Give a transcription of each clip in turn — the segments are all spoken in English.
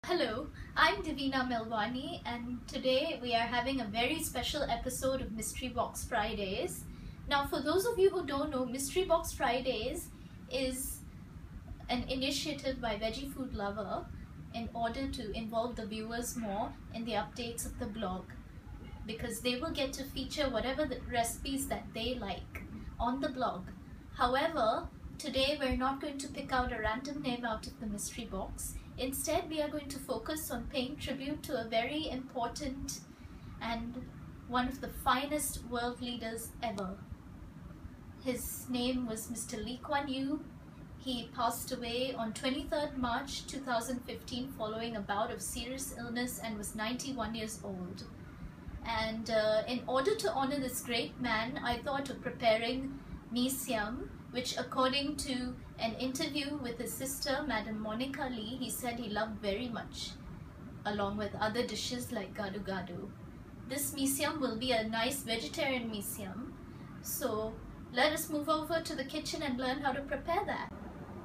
Hello, I'm Divina Melwani, and today we are having a very special episode of Mystery Box Fridays. Now, for those of you who don't know, Mystery Box Fridays is an initiative by Veggie Food Lover in order to involve the viewers more in the updates of the blog, because they will get to feature whatever the recipes that they like on the blog. However, today we're not going to pick out a random name out of the mystery box. Instead, we are going to focus on paying tribute to a very important and one of the finest world leaders ever. His name was Mr. Kuan Yew. He passed away on 23rd March 2015 following a bout of serious illness and was 91 years old. And in order to honor this great man, I thought of preparing Mee Siam, which according to an interview with his sister, Madam Monica Lee, he said he loved very much, along with other dishes like gado gado. This Mee Siam will be a nice vegetarian Mee Siam. So let us move over to the kitchen and learn how to prepare that.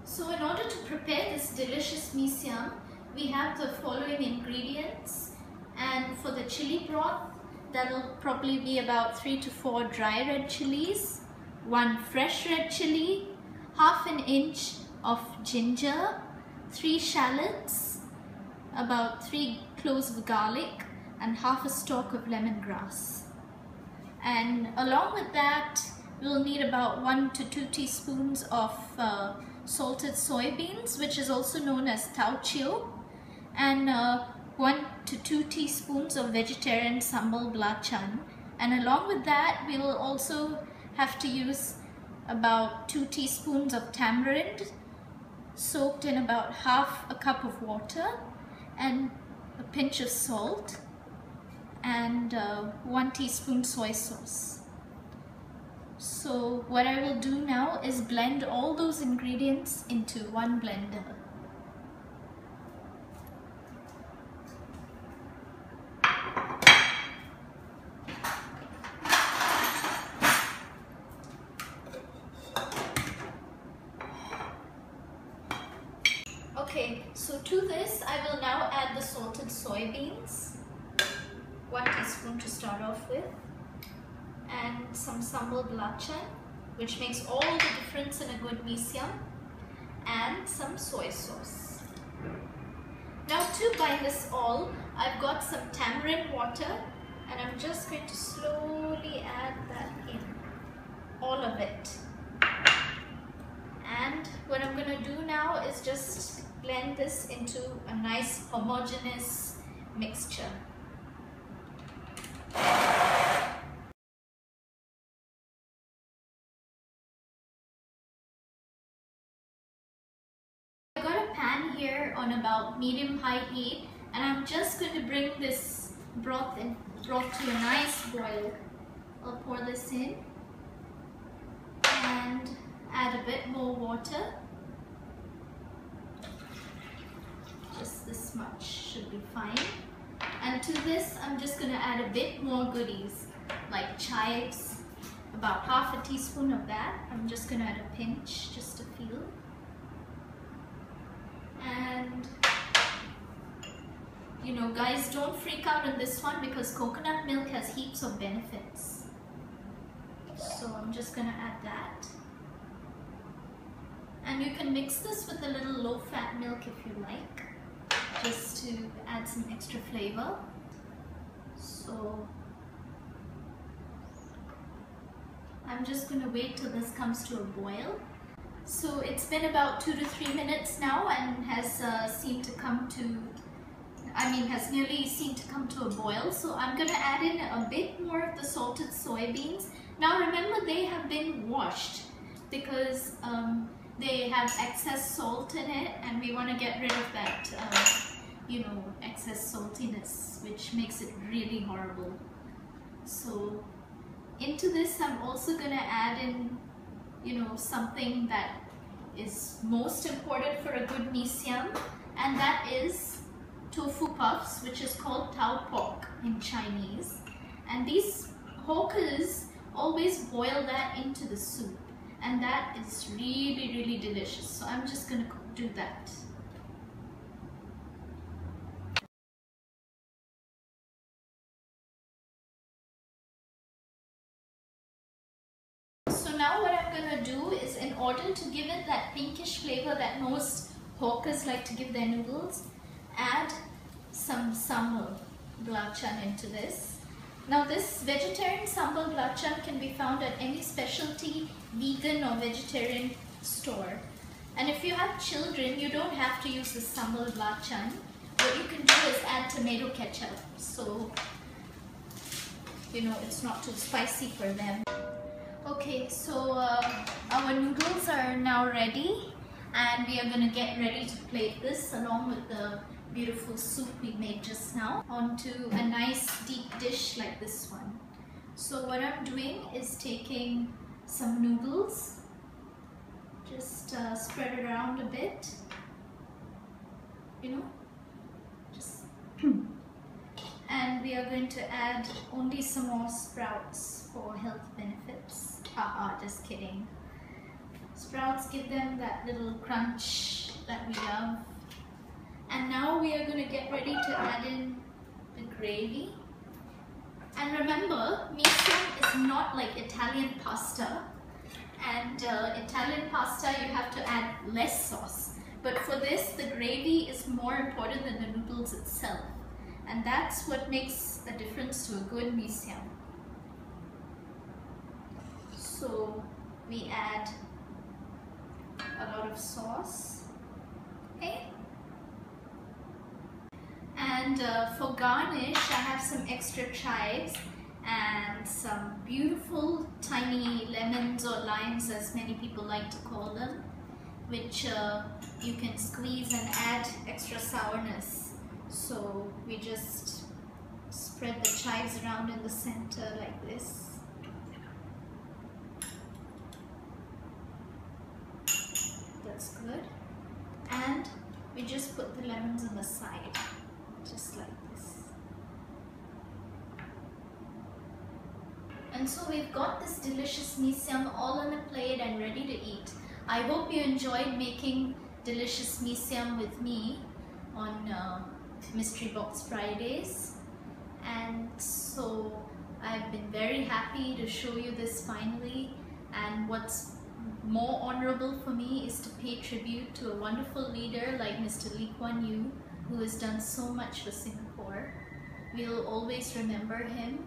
So in order to prepare this delicious Mee Siam, we have the following ingredients. And for the chili broth, that'll probably be about 3 to 4 dry red chilies, 1 fresh red chili, half an inch of ginger, 3 shallots, about 3 cloves of garlic, and half a stalk of lemongrass. And along with that, we'll need about 1 to 2 teaspoons of salted soybeans, which is also known as Kuan Yew, and 1 to 2 teaspoons of vegetarian sambal belacan. And along with that, we will also have to use about 2 teaspoons of tamarind soaked in about half a cup of water, and a pinch of salt, and 1 teaspoon soy sauce. So what I will do now is blend all those ingredients into one blender. Okay, so to this I will now add the salted soybeans, 1 teaspoon to start off with, and some sambal belacan, which makes all the difference in a good Mee Siam, and some soy sauce. Now to bind this all, I've got some tamarind water, and I'm just going to slowly add that in, all of it. And what I'm going to do now is just blend this into a nice homogeneous mixture. I got a pan here on about medium-high heat, and I'm just going to bring this broth to a nice boil. I'll pour this in and add a bit more water. Just this much should be fine. And to this, I'm just going to add a bit more goodies like chives, about half a teaspoon of that. I'm just going to add a pinch just to feel. And you know, guys, don't freak out on this one because coconut milk has heaps of benefits. So I'm just going to add that. And you can mix this with a little low-fat milk if you like, just to add some extra flavor. So I'm just going to wait till this comes to a boil. So it's been about 2 to 3 minutes now and has has nearly seemed to come to a boil. So I'm going to add in a bit more of the salted soybeans. Now remember, they have been washed because they have excess salt in it, and we want to get rid of that excess saltiness, which makes it really horrible. So into this, I'm also going to add in something that is most important for a good Mee Siam, and that is tofu puffs, which is called tau pok in Chinese. And these hawkers always boil that into the soup, and that is really, really delicious. So I'm just going to do that. order to give it that pinkish flavor that most hawkers like to give their noodles, add some sambal belacan into this. Now this vegetarian sambal belacan can be found at any specialty vegan or vegetarian store. And if you have children, you don't have to use the sambal belacan. What you can do is add tomato ketchup, so you know it's not too spicy for them. Okay, so our noodles are now ready, and we are going to get ready to plate this along with the beautiful soup we made just now onto a nice deep dish like this one. So what I'm doing is taking some noodles, just spread around a bit, you know, just and we are going to add only some more sprouts for health benefits. Just kidding. Sprouts give them that little crunch that we love. And now we are going to get ready to add in the gravy. And remember, Mee Siam is not like Italian pasta. And Italian pasta, you have to add less sauce. But for this, the gravy is more important than the noodles itself. And that's what makes a difference to a good Mee Siam. So we add a lot of sauce. Okay. And for garnish, I have some extra chives and some beautiful tiny lemons or limes, as many people like to call them, which you can squeeze and add extra sourness. So we just spread the chives around in the center like this. That's good. And we just put the lemons on the side, just like this. And so we've got this delicious Mee Siam all on a plate and ready to eat. I hope you enjoyed making delicious Mee Siam with me on Mystery Box Fridays. And so I've been very happy to show you this finally, and what's more honorable for me is to pay tribute to a wonderful leader like Mr. Kuan Yew, who has done so much for Singapore. We'll always remember him,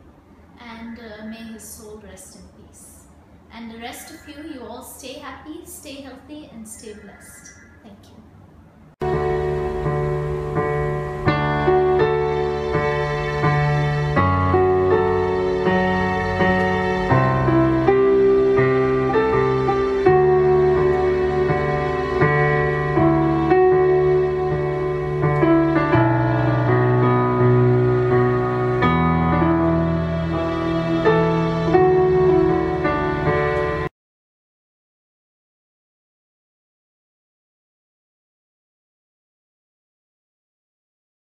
and may his soul rest in peace. And the rest of you, you all stay happy, stay healthy, and stay blessed. Thank you.